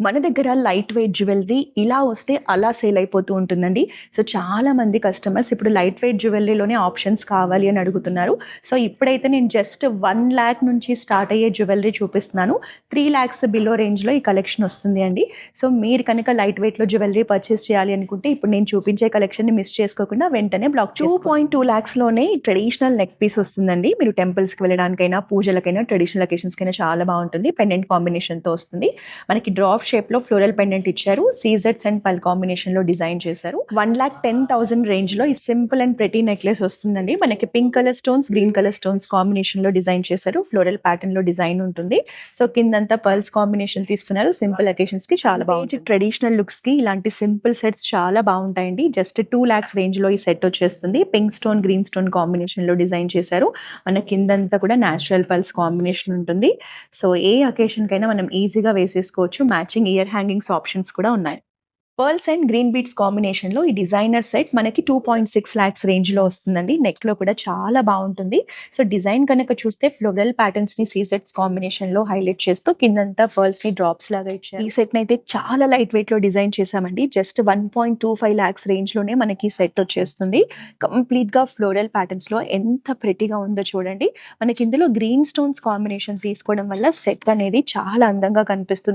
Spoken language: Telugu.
మన దగ్గర లైట్ వెయిట్ జ్యువెలరీ ఇలా వస్తే అలా సేల్ అయిపోతూ ఉంటుందండి. సో, చాలా మంది కస్టమర్స్ ఇప్పుడు లైట్ వెయిట్ జ్యువెలరీలోనే ఆప్షన్స్ కావాలి అని అడుగుతున్నారు. సో, ఇప్పుడైతే నేను జస్ట్ 1,00,000 నుంచి స్టార్ట్ అయ్యే జ్యువెలరీ చూపిస్తున్నాను. 3,00,000 బిలో రేంజ్‌లో ఈ కలెక్షన్ వస్తుంది అండి. సో, మీరు కనుక లైట్ వెయిట్‌లో జ్యువెలరీ పర్చేస్ చేయాలి అనుకుంటే ఇప్పుడు నేను చూపించే కలెక్షన్‌ని మిస్ చేసుకోకుండా వెంటనే బ్లాక్ చేసుకోండి. 2.2 లాక్స్‌లోనే ట్రెడిషనల్ నెక్ పీస్ వస్తుందండి. మీరు టెంపుల్స్‌కి వెళ్ళడానికైనా, పూజలకైనా, ట్రెడిషనల్ అకేషన్స్‌కైనా చాలా బాగుంటుంది. పెండెంట్ కాంబినేషన్‌తో వస్తుంది. మనకి డ్రాప్ షేప్ లో ఫ్లోరల్ పెండెంట్ ఇచ్చారు. సీజెడ్స్ అండ్ పల్ కాంబినేషన్ లో డిజైన్ చేశారు. 1,10,000 రేంజ్ లో ఈ సింపుల్ అండ్ ప్రెటీ నెక్లెస్ వస్తుందండి. మనకి pink colour stones, green colour stones combination లో డిజైన్ చేశారు. ఫ్లోరల్ ప్యాటర్న్ లో డిజైన్ ఉంటుంది. సో కిందంతా పర్ల్స్ కాంబినేషన్ తీసుకున్నారు. సింపుల్ అకేషన్స్ కి చాలా బాగుంటుంది. ట్రెడిషనల్ లుక్స్ కి ఇలాంటి సింపుల్ సెట్స్ చాలా బాగుంటాయండి. జస్ట్ 2 lakhs రేంజ్ లో ఈ సెట్ వచ్చేస్తుంది. Pink stone, green stone combination లో డిజైన్ చేశారు. మన కిందంతా కూడా నేచురల్ పల్స్ కాంబినేషన్ ఉంటుంది. సో ఏ అకేషన్ కైనా మనం ఈజీగా వేసేసుకోవచ్చు. మ్యాచింగ్ ఇయర్ హ్యాంగింగ్స్ ఆప్షన్స్ కూడా ఉన్నాయి. Pearls and green beads combination లో ఈ డిజైనర్ సెట్ మనకి 2.6 lakhs రేంజ్ లో వస్తుందండి. నెక్ లో కూడా చాలా బాగుంటుంది. సో డిజైన్ కనుక చూస్తే ఫ్లోరల్ ప్యాటర్న్స్ ని సీసెట్స్ కాంబినేషన్ లో హైలైట్ చేస్తూ కిందంతా పర్ల్స్ ని డ్రాప్స్ లాగా ఇచ్చారు. ఈ సెట్ అయితే చాలా లైట్ వెయిట్ లో డిజైన్ చేశామండి. జస్ట్ 1.25 lakhs రేంజ్ లోనే మనకి సెట్ వచ్చేస్తుంది. కంప్లీట్ గా ఫ్లోరల్ ప్యాటర్న్స్ లో ఎంత ప్రెటీగా ఉందో చూడండి. మనకి ఇందులో గ్రీన్ స్టోన్స్ కాంబినేషన్ తీసుకోవడం వల్ల సెట్ అనేది చాలా అందంగా కనిపిస్తుంది.